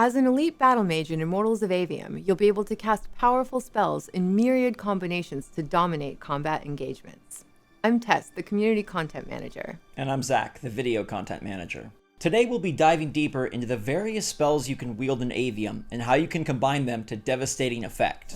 As an elite battle mage in Immortals of Aveum, you'll be able to cast powerful spells in myriad combinations to dominate combat engagements. I'm Tess, the Community Content Manager. And I'm Zach, the Video Content Manager. Today we'll be diving deeper into the various spells you can wield in Aveum and how you can combine them to devastating effect.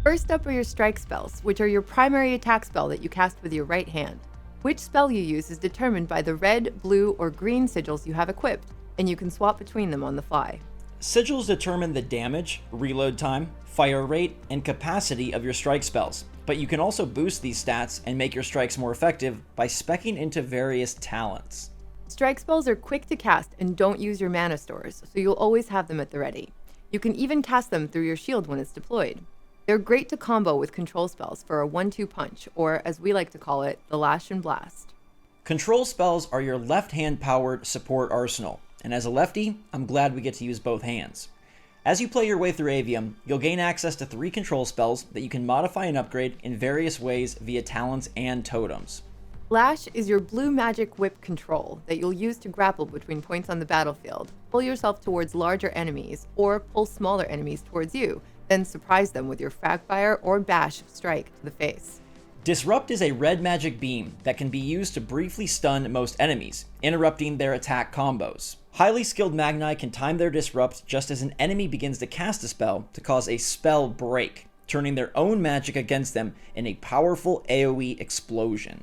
First up are your strike spells, which are your primary attack spell that you cast with your right hand. Which spell you use is determined by the red, blue, or green sigils you have equipped, and you can swap between them on the fly. Sigils determine the damage, reload time, fire rate, and capacity of your strike spells, but you can also boost these stats and make your strikes more effective by speccing into various talents. Strike spells are quick to cast and don't use your mana stores, so you'll always have them at the ready. You can even cast them through your shield when it's deployed. They're great to combo with control spells for a 1-2 punch, or as we like to call it, the Lash and Blast. Control spells are your left-hand powered support arsenal, and as a lefty, I'm glad we get to use both hands. As you play your way through Aveum, you'll gain access to 3 control spells that you can modify and upgrade in various ways via talents and totems. Lash is your blue magic whip control that you'll use to grapple between points on the battlefield, pull yourself towards larger enemies, or pull smaller enemies towards you, then surprise them with your fragfire or bash strike to the face. Disrupt is a red magic beam that can be used to briefly stun most enemies, interrupting their attack combos. Highly skilled Magni can time their disrupt just as an enemy begins to cast a spell to cause a spell break, turning their own magic against them in a powerful AoE explosion.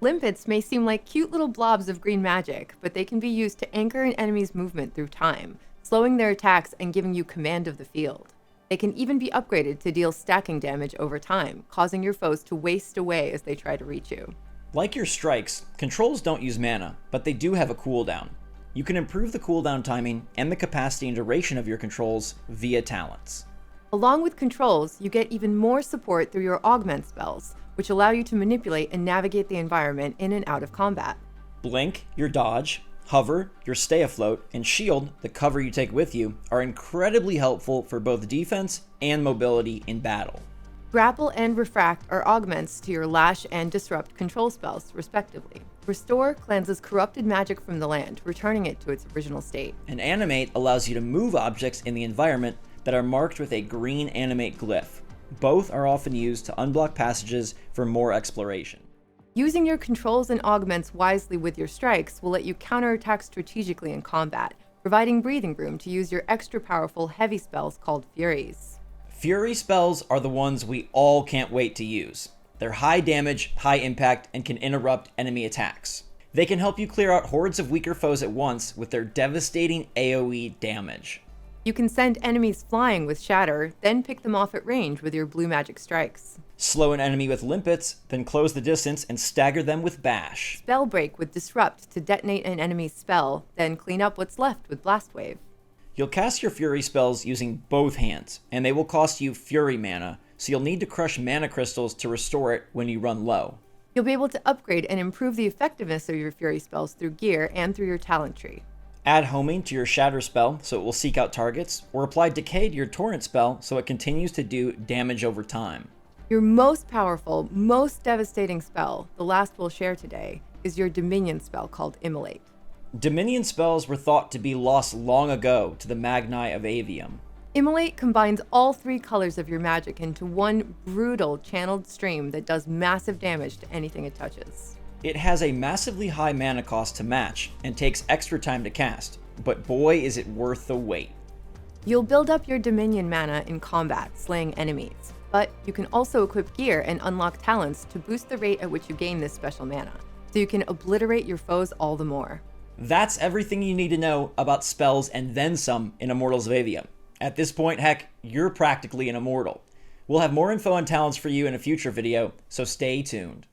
Limpets may seem like cute little blobs of green magic, but they can be used to anchor an enemy's movement through time, slowing their attacks and giving you command of the field. They can even be upgraded to deal stacking damage over time, causing your foes to waste away as they try to reach you. Like your strikes, controls don't use mana, but they do have a cooldown. You can improve the cooldown timing and the capacity and duration of your controls via talents. Along with controls, you get even more support through your Augment Spells, which allow you to manipulate and navigate the environment in and out of combat. Blink, your dodge, hover, your stay afloat, and shield, the cover you take with you, are incredibly helpful for both defense and mobility in battle. Grapple and Refract are augments to your Lash and Disrupt control spells, respectively. Restore cleanses corrupted magic from the land, returning it to its original state. And Animate allows you to move objects in the environment that are marked with a green Animate glyph. Both are often used to unblock passages for more exploration. Using your controls and augments wisely with your strikes will let you counterattack strategically in combat, providing breathing room to use your extra powerful heavy spells called Furies. Fury spells are the ones we all can't wait to use. They're high damage, high impact, and can interrupt enemy attacks. They can help you clear out hordes of weaker foes at once with their devastating AoE damage. You can send enemies flying with Shatter, then pick them off at range with your blue magic strikes. Slow an enemy with Limpets, then close the distance and stagger them with Bash. Spell Break with Disrupt to detonate an enemy's spell, then clean up what's left with Blast Wave. You'll cast your Fury spells using both hands, and they will cost you Fury mana, so you'll need to crush mana crystals to restore it when you run low. You'll be able to upgrade and improve the effectiveness of your Fury spells through gear and through your talent tree. Add Homing to your Shatter spell so it will seek out targets, or apply Decay to your Torrent spell so it continues to do damage over time. Your most powerful, most devastating spell, the last we'll share today, is your Dominion spell called Immolate. Dominion spells were thought to be lost long ago to the Magni of Aveum. Immolate combines all 3 colors of your magic into one brutal channeled stream that does massive damage to anything it touches. It has a massively high mana cost to match and takes extra time to cast, but boy is it worth the wait. You'll build up your Dominion mana in combat, slaying enemies, but you can also equip gear and unlock talents to boost the rate at which you gain this special mana, so you can obliterate your foes all the more. That's everything you need to know about spells and then some in Immortals of Aveum. At this point, heck, you're practically an immortal. We'll have more info on talents for you in a future video, so stay tuned.